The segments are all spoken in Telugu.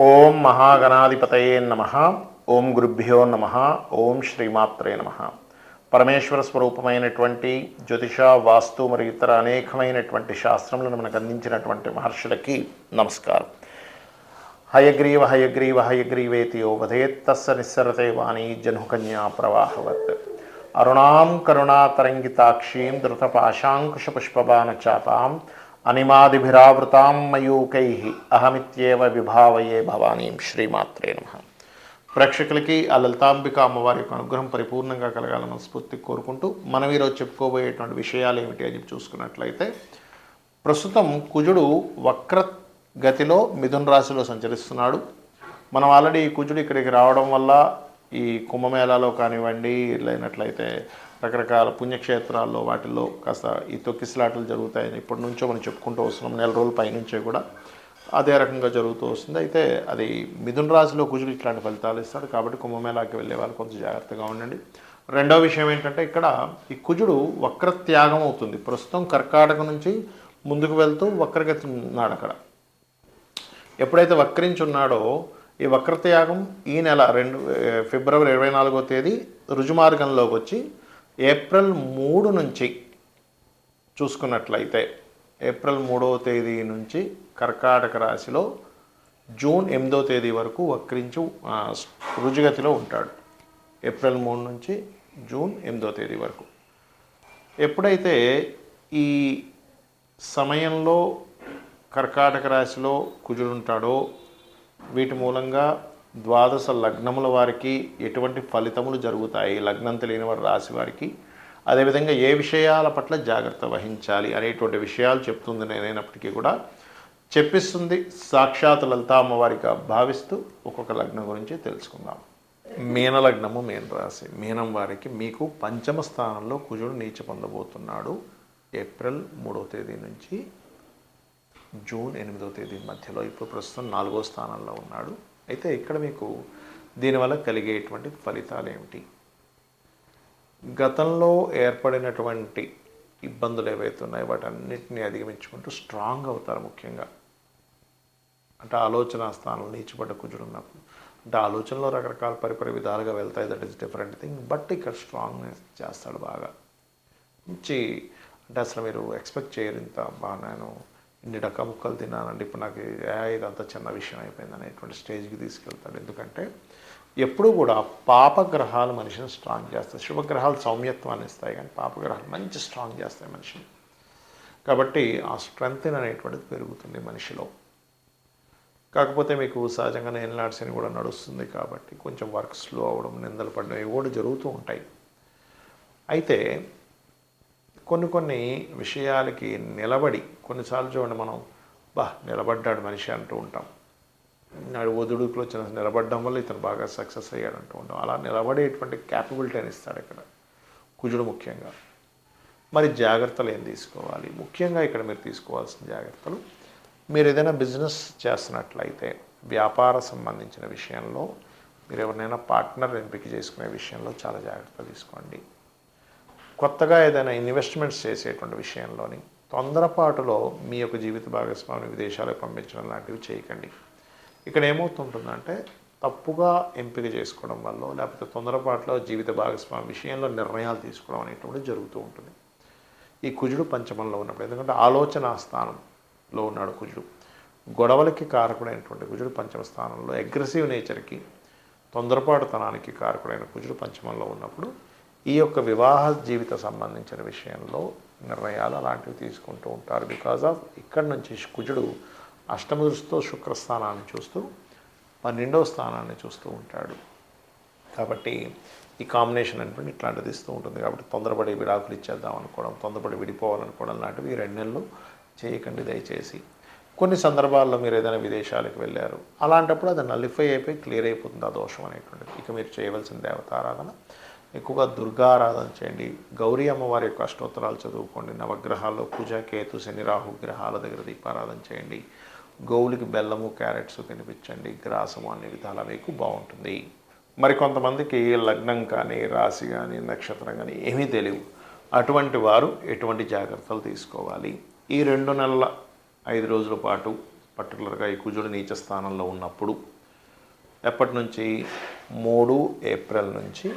ఓం మహాగణాధిపతయే నమః. ఓం గురుభ్యో నమః. ఓం శ్రీమాత్రే నమః. పరమేశ్వర స్వరూపమైనటువంటి జ్యోతిష, వాస్తు మరియు ఇతర అనేకమైనటువంటి శాస్త్రములను మనకు అందించినటువంటి మహర్షులకి నమస్కారం. హయగ్రీవ హయగ్రీవ హయగ్రీవేతి యో వదేత్ తస్య నిస్సరతే వాణి జహ్నుకన్యా ప్రవాహవత్. అరుణాం కరుణాతరంగితాక్షీం ధృతపాశాంకుశపుష్పబాణచాపాం అనిమాదిభిరావృతాం మయూకైః అహమిత్యేవ విభావయే భవానీం. శ్రీమాత్రే నమః. ప్రేక్షకులకి ఆ లలితాంబిక అమ్మవారి యొక్క అనుగ్రహం పరిపూర్ణంగా కలగాలని మనస్ఫూర్తి కోరుకుంటూ మనం ఈరోజు చెప్పుకోబోయేటువంటి విషయాలు ఏమిటి అని చూసుకున్నట్లయితే, ప్రస్తుతం కుజుడు వక్రగతిలో మిథున రాశిలో సంచరిస్తున్నాడు. మనం ఆల్రెడీ ఈ కుజుడు ఇక్కడికి రావడం వల్ల ఈ కుంభమేళాలో కానివ్వండి, లేనట్లయితే రకరకాల పుణ్యక్షేత్రాల్లో వాటిల్లో కాస్త ఈ తొక్కిసలాటలు జరుగుతాయని ఇప్పటి నుంచో మనం చెప్పుకుంటూ వస్తున్నాం. నెల రోజుల పైనుంచే కూడా అదే రకంగా జరుగుతూ వస్తుంది. అయితే అది మిథున రాశిలో కుజుడు ఇట్లాంటి ఫలితాలు ఇస్తాడు. కాబట్టి కుంభమేళాకి వెళ్ళే వాళ్ళు కొంచెం జాగ్రత్తగా ఉండండి. రెండవ విషయం ఏంటంటే, ఇక్కడ ఈ కుజుడు వక్రత్యాగం అవుతుంది. ప్రస్తుతం కర్కాటక నుంచి ముందుకు వెళ్తూ వక్రగతి ఉన్నాడు. అక్కడ ఎప్పుడైతే వక్రించున్నాడో ఈ వక్రత్యాగం ఈ నెల ఫిబ్రవరి 24వ తేదీ రుజుమార్గంలోకి వచ్చి ఏప్రిల్ 3 నుంచి చూసుకున్నట్లయితే, ఏప్రిల్ 3వ తేదీ నుంచి కర్కాటక రాశిలో జూన్ 8వ తేదీ వరకు వక్రించు రుజుగతిలో ఉంటాడు. ఏప్రిల్ 3 నుంచి జూన్ 8వ తేదీ వరకు. ఎప్పుడైతే ఈ సమయంలో కర్కాటక రాశిలో కుజుడు ఉంటాడో, వీటి మూలంగా ద్వాదశ లగ్నముల వారికి ఎటువంటి ఫలితములు జరుగుతాయి, లగ్నం తెలియని వారి రాశి వారికి, అదేవిధంగా ఏ విషయాల పట్ల జాగ్రత్త వహించాలి అనేటువంటి విషయాలు చెప్తుంది. నేనైనప్పటికీ కూడా చెప్పిస్తుంది సాక్షాత్ లలితా అమ్మవారిగా భావిస్తూ ఒక్కొక్క లగ్నం గురించి తెలుసుకుందాం. మీనలగ్నము, మీన రాశి. మీనం వారికి మీకు పంచమ స్థానంలో కుజుడు నీచ పొందబోతున్నాడు. ఏప్రిల్ 3వ తేదీ నుంచి జూన్ 8వ తేదీ మధ్యలో. ఇప్పుడు ప్రస్తుతం 4వ స్థానంలో ఉన్నాడు. అయితే ఇక్కడ మీకు దీనివల్ల కలిగేటువంటి ఫలితాలు ఏమిటి? గతంలో ఏర్పడినటువంటి ఇబ్బందులు ఏవైతే ఉన్నాయో వాటన్నిటిని అధిగమించుకుంటూ స్ట్రాంగ్ అవుతారు. ముఖ్యంగా అంటే ఆలోచన స్థానం నీచిపడ్డ కుజుడు ఉన్నప్పుడు, అంటే ఆలోచనలో రకరకాల పరిపరి విధాలుగా వెళ్తాయి. That is different thing. But ఇక్కడ స్ట్రాంగ్నెస్ చేస్తాడు బాగా. మంచి అంటే అసలు మీరు ఎక్స్పెక్ట్ చేయరు, ఇంత బాగా నేను ఇన్ని డక్క ముక్కలు తిన్నానండి, ఇప్పుడు నాకు ఇదంతా చిన్న విషయం అయిపోయింది అనేటువంటి స్టేజ్కి తీసుకెళ్తాడు. ఎందుకంటే ఎప్పుడూ కూడా పాపగ్రహాలు మనిషిని స్ట్రాంగ్ చేస్తాయి. శుభగ్రహాలు సౌమ్యత్వాన్ని ఇస్తాయి, కానీ పాపగ్రహాలు మంచి స్ట్రాంగ్ చేస్తాయి మనిషిని. కాబట్టి ఆ స్ట్రెంగ్త్ అనేటువంటిది పెరుగుతుంది మనిషిలో. కాకపోతే మీకు సహజంగా ఏలినాటి శని కూడా నడుస్తుంది కాబట్టి కొంచెం వర్క్ స్లో అవ్వడం, నిందలు పడడం ఇవి కూడా జరుగుతూ ఉంటాయి. అయితే కొన్ని విషయాలకి నిలబడి, కొన్నిసార్లు చూడండి, మనం నిలబడ్డాడు మనిషి అంటూ ఉంటాం. నాడు ఒదుడుకులో వచ్చిన నిలబడడం వల్ల ఇతను బాగా సక్సెస్ అయ్యాడు అంటూ ఉంటాం. అలా నిలబడేటువంటి క్యాపబిలిటీ అని ఇస్తాడు ఇక్కడ కుజుడు ముఖ్యంగా. మరి జాగ్రత్తలు ఏం తీసుకోవాలి? ముఖ్యంగా ఇక్కడ మీరు తీసుకోవాల్సిన జాగ్రత్తలు, మీరు ఏదైనా బిజినెస్ చేస్తున్నట్లయితే వ్యాపార సంబంధించిన విషయంలో మీరు ఎవరినైనా పార్ట్నర్ ఎంపిక చేసుకునే విషయంలో చాలా జాగ్రత్త తీసుకోండి. కొత్తగా ఏదైనా ఇన్వెస్ట్మెంట్స్ చేసేటువంటి విషయంలోని తొందరపాటులో మీ యొక్క జీవిత భాగస్వామిని విదేశాలకు పంపించడం లాంటివి చేయకండి. ఇక్కడ ఏమవుతుంటుందంటే, తప్పుగా ఎంపిక చేసుకోవడం వల్ల లేకపోతే తొందరపాటులో జీవిత భాగస్వామి విషయంలో నిర్ణయాలు తీసుకోవడం అనేటువంటిది జరుగుతూ ఉంటుంది. ఈ కుజుడు పంచమంలో ఉన్నప్పుడు, ఎందుకంటే ఆలోచన స్థానంలో ఉన్నాడు కుజుడు, గొడవలకి కారకుడైనటువంటి కుజుడు పంచమ స్థానంలో, అగ్రెసివ్ నేచర్కి తొందరపాటుతనానికి కారకుడైన కుజుడు పంచమంలో ఉన్నప్పుడు ఈ యొక్క వివాహ జీవిత సంబంధించిన విషయంలో నిర్ణయాలు అలాంటివి తీసుకుంటూ ఉంటారు. బికాజ్ ఆఫ్ ఇక్కడ నుంచి కుజుడు అష్టమ దృష్టితో శుక్రస్థానాన్ని చూస్తూ 12వ స్థానాన్ని చూస్తూ ఉంటాడు. కాబట్టి ఈ కాంబినేషన్ అనేటువంటి ఇట్లాంటిది ఇస్తూ ఉంటుంది. కాబట్టి తొందరపడి విడాకులు ఇచ్చేద్దాం అనుకోవడం, తొందరపడి విడిపోవాలనుకోవడం లాంటివి ఈ 2 నెలలు చేయకండి దయచేసి. కొన్ని సందర్భాల్లో మీరు ఏదైనా విదేశాలకు వెళ్ళారు, అలాంటప్పుడు అది నలిఫై అయిపోయి క్లియర్ అయిపోతుంది ఆ దోషం అనేటువంటిది. ఇక మీరు చేయవలసిన దేవతారాధన, ఎక్కువగా దుర్గారాధన చేయండి. గౌరీ అమ్మవారి యొక్క అష్టోత్తరాలు చదువుకోండి. నవగ్రహాల్లో కుజ, కేతు, శని, రాహు గ్రహాల దగ్గర దీపారాధన చేయండి. గోవులకి బెల్లము, క్యారెట్స్ తినిపించండి. గ్రాసము, అన్ని విధాలా మీకు బాగుంటుంది. మరి కొంతమందికి లగ్నం కానీ, రాశి కానీ, నక్షత్రం కానీ ఏమీ తెలియవు. అటువంటి వారు ఎటువంటి జాగ్రత్తలు తీసుకోవాలి? ఈ 2 నెలల 5 రోజుల పాటు పర్టికులర్గా ఈ కుజుడు నీచ స్థానంలో ఉన్నప్పుడు ఎప్పటి నుంచి 3 ఏప్రిల్ నుంచి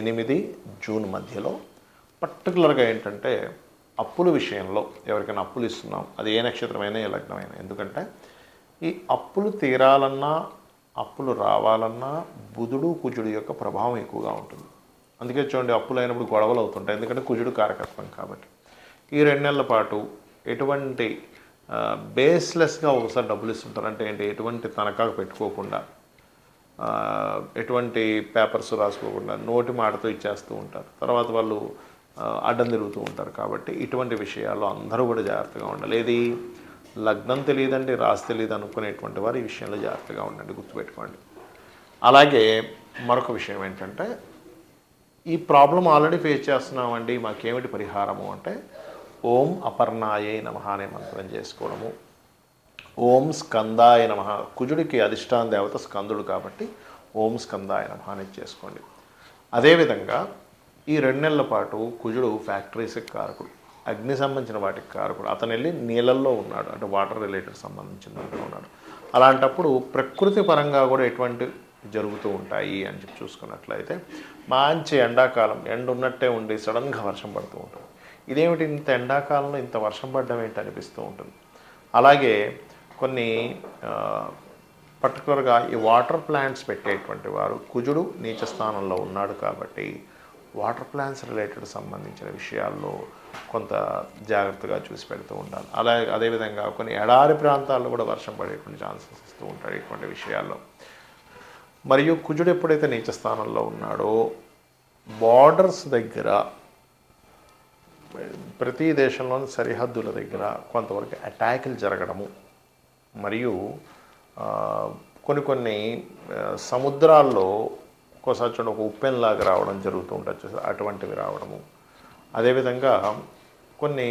8 జూన్ మధ్యలో పర్టికులర్గా ఏంటంటే అప్పుల విషయంలో ఎవరికైనా అప్పులు ఇస్తున్నాం, అది ఏ నక్షత్రమైనా ఏ లగ్నమైనా, ఎందుకంటే ఈ అప్పులు తీరాలన్నా అప్పులు రావాలన్నా బుధుడు కుజుడు యొక్క ప్రభావం ఎక్కువగా ఉంటుంది. అందుకే చూడండి అప్పులు అయినప్పుడు గొడవలు అవుతుంటాయి, ఎందుకంటే కుజుడు కారకత్వం కాబట్టి. ఈ 2 నెలల పాటు ఎటువంటి బేస్లెస్గా ఒకసారి డబ్బులు ఇస్తుంటారు. అంటే ఏంటి, ఎటువంటి తనఖాకు పెట్టుకోకుండా, ఎటువంటి పేపర్స్ రాసుకోకుండా నోటి మాటతో ఇచ్చేస్తూ ఉంటారు. తర్వాత వాళ్ళు అడ్డం తిరుగుతూ ఉంటారు. కాబట్టి ఇటువంటి విషయాల్లో అందరూ కూడా జాగ్రత్తగా ఉండాలి. ఏది లగ్నం తెలియదండి, రాసి తెలియదు అనుకునేటువంటి వారు ఈ విషయంలో జాగ్రత్తగా ఉండండి, గుర్తుపెట్టుకోండి. అలాగే మరొక విషయం ఏంటంటే, ఈ ప్రాబ్లం ఆల్రెడీ ఫేస్ చేస్తున్నామండి, మాకేమిటి పరిహారము అంటే ఓం అపర్ణాయే నమః అనే మంత్రం చేసుకోవడము. ఓం స్కందాయ నమః, కుజుడికి అధిష్టాన దేవత స్కందుడు కాబట్టి ఓం స్కందాయ నమః అనేది చేసుకోండి. అదేవిధంగా ఈ 2 నెలల పాటు కుజుడు ఫ్యాక్టరీస్కి కారకుడు, అగ్ని సంబంధించిన వాటికి కారకుడు. అతను వెళ్ళి నీళ్ళల్లో ఉన్నాడు, అంటే వాటర్ రిలేటెడ్ సంబంధించిన దాంట్లో ఉన్నాడు. అలాంటప్పుడు ప్రకృతి పరంగా కూడా ఎటువంటి జరుగుతూ ఉంటాయి అని చెప్పి చూసుకున్నట్లయితే, మంచి ఎండాకాలం, ఎండ ఉన్నట్టే ఉండి సడన్గా వర్షం పడుతూ ఉంటుంది. ఇదేమిటి ఇంత ఎండాకాలంలో ఇంత వర్షం పడడం ఏంటి అనిపిస్తూ ఉంటుంది. అలాగే కొన్ని పర్టికులర్గా ఈ వాటర్ ప్లాంట్స్ పెట్టేటువంటి వారు కుజుడు నీచ స్థానంలో ఉన్నాడు కాబట్టి వాటర్ ప్లాంట్స్ రిలేటెడ్ సంబంధించిన విషయాల్లో కొంత జాగ్రత్తగా చూసి పెడుతూ ఉండాలి. అదేవిధంగా కొన్ని ఎడారి ప్రాంతాల్లో కూడా వర్షం పడేటువంటి ఛాన్సెస్ ఇస్తూ ఉంటాయి ఇటువంటి విషయాల్లో. మరియు కుజుడు ఎప్పుడైతే నీచ స్థానంలో ఉన్నాడో బార్డర్స్ దగ్గర, ప్రతి దేశంలోని సరిహద్దుల దగ్గర కొంతవరకు అటాకులు జరగడము, మరియు కొన్ని సముద్రాల్లో ఒక్కోసారి చూడండి ఒక ఉప్పెన్లాగా రావడం జరుగుతూ ఉంటుంది, అటువంటివి రావడము. అదేవిధంగా కొన్ని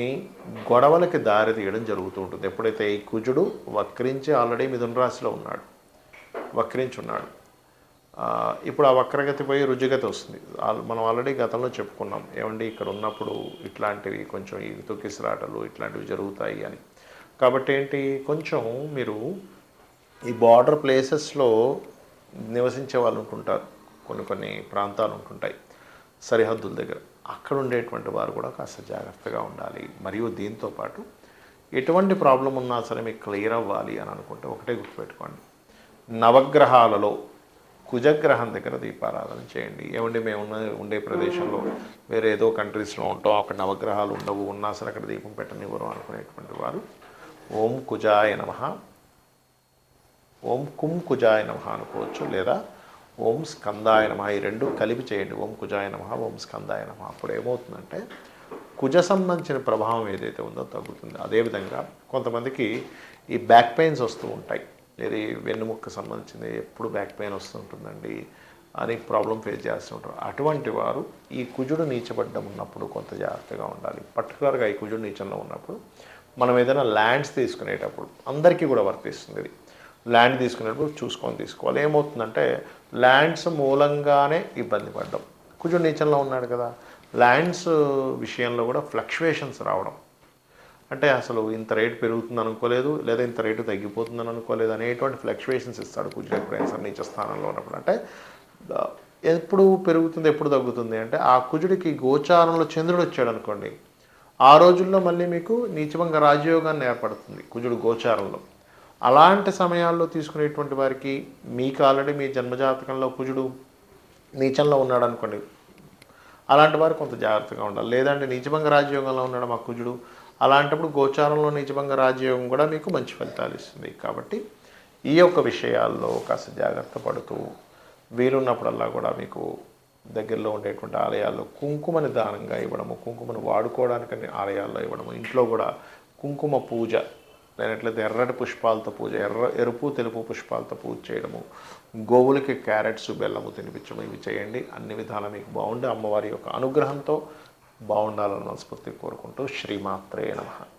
గొడవలకి దారి తీయడం జరుగుతూ ఉంటుంది. ఎప్పుడైతే ఈ కుజుడు వక్రించి ఆల్రెడీ మిథున రాశిలో ఉన్నాడు, వక్రించి ఉన్నాడు, ఇప్పుడు ఆ వక్రగతి పోయి రుజుగతి వస్తుంది. మనం ఆల్రెడీ గతంలో చెప్పుకున్నాం, ఏమండి ఇక్కడ ఉన్నప్పుడు ఇట్లాంటివి కొంచెం ఈ తొక్కిసలాటలు ఇట్లాంటివి జరుగుతాయి అని. కాబట్టి ఏంటి, కొంచెం మీరు ఈ బార్డర్ ప్లేసెస్లో నివసించే వాళ్ళు ఉంటుంటారు, కొన్ని ప్రాంతాలు ఉంటుంటాయి సరిహద్దుల దగ్గర, అక్కడ ఉండేటువంటి వారు కూడా కాస్త జాగ్రత్తగా ఉండాలి. మరియు దీంతోపాటు ఎటువంటి ప్రాబ్లం ఉన్నా సరే మీకు క్లియర్ అవ్వాలి అని అనుకుంటే ఒకటే గుర్తుపెట్టుకోండి, నవగ్రహాలలో కుజగ్రహం దగ్గర దీపారాధన చేయండి. ఏమండి మేము ఉండే ప్రదేశంలో వేరే ఏదో కంట్రీస్లో ఉంటాం, అక్కడ నవగ్రహాలు ఉండవు, ఉన్నా సరే అక్కడ దీపం పెట్టనివ్వరు అనుకునేటువంటి వారు ఓం కుజాయ నమః, ఓం కుం కుజాయ నమః అనుకోవచ్చు, లేదా ఓం స్కందాయ నమః, ఈ 2 కలిపి చేయండి. ఓం కుజాయ నమః, ఓం స్కందాయ నమః. అప్పుడు ఏమవుతుందంటే కుజ సంబంధించిన ప్రభావం ఏదైతే ఉందో తగ్గుతుంది. అదేవిధంగా కొంతమందికి ఈ బ్యాక్ పెయిన్స్ వస్తూ ఉంటాయి, ఇది వెన్నుముక్క సంబంధించింది, ఎప్పుడు బ్యాక్ పెయిన్ వస్తుంటుందండి అని ప్రాబ్లం ఫేస్ చేస్తూ ఉంటారు. అటువంటి వారు ఈ కుజుడు నీచబడ్డం ఉన్నప్పుడు కొంత జాగ్రత్తగా ఉండాలి. పర్టికులర్గా ఈ కుజుడు నీచంలో ఉన్నప్పుడు మనం ఏదైనా ల్యాండ్స్ తీసుకునేటప్పుడు, అందరికీ కూడా వర్తిస్తుంది ఇది, ల్యాండ్ తీసుకునేటప్పుడు చూసుకొని తీసుకోవాలి. ఏమవుతుందంటే ల్యాండ్స్ మూలంగానే ఇబ్బంది పడ్డం, కుజుడు నీచంలో ఉన్నాడు కదా, ల్యాండ్స్ విషయంలో కూడా ఫ్లక్చువేషన్స్ రావడం, అంటే అసలు ఇంత రేటు పెరుగుతుంది అనుకోలేదు, లేదా ఇంత రేటు తగ్గిపోతుందని అనుకోలేదు అనేటువంటి ఫ్లక్చువేషన్స్ ఇస్తాడు కుజుడు ఎప్పుడైనా సరే నీచ స్థానంలో ఉన్నప్పుడు. అంటే ఎప్పుడు పెరుగుతుంది ఎప్పుడు తగ్గుతుంది అంటే, ఆ కుజుడికి గోచారంలో చంద్రుడు వచ్చాడు అనుకోండి, ఆ రోజుల్లో మళ్ళీ మీకు నీచభంగ రాజయోగాన్ని ఏర్పడుతుంది కుజుడు గోచారంలో. అలాంటి సమయాల్లో తీసుకునేటువంటి వారికి, మీకు ఆల్రెడీ మీ జన్మజాతకంలో కుజుడు నీచంలో ఉన్నాడు అనుకోండి, అలాంటి వారు కొంత జాగ్రత్తగా ఉండాలి. లేదంటే నీచభంగ రాజయోగంలో ఉన్నాడు మా కుజుడు, అలాంటప్పుడు గోచారంలో నీచభంగ రాజయోగం కూడా మీకు మంచి ఫలితాలు ఇస్తుంది. కాబట్టి ఈ యొక్క విషయాల్లో కాస్త జాగ్రత్త పడుతూ వీలున్నప్పుడల్లా కూడా మీకు దగ్గరలో ఉండేటువంటి ఆలయాల్లో కుంకుమని దానంగా ఇవ్వడము, కుంకుమను వాడుకోవడానికని ఆలయాల్లో ఇవ్వడము, ఇంట్లో కూడా కుంకుమ పూజ లేనట్లయితే ఎర్రటి పుష్పాలతో పూజ, ఎరుపు తెలుపు పుష్పాలతో పూజ చేయడము, గోవులకి క్యారెట్స్ బెల్లము తినిపించడం, ఇవి చేయండి. అన్ని విధాలా మీకు బాగుండి అమ్మవారి యొక్క అనుగ్రహంతో బాగుండాలని మనస్ఫూర్తిగా కోరుకుంటూ శ్రీమాత్రే నమః.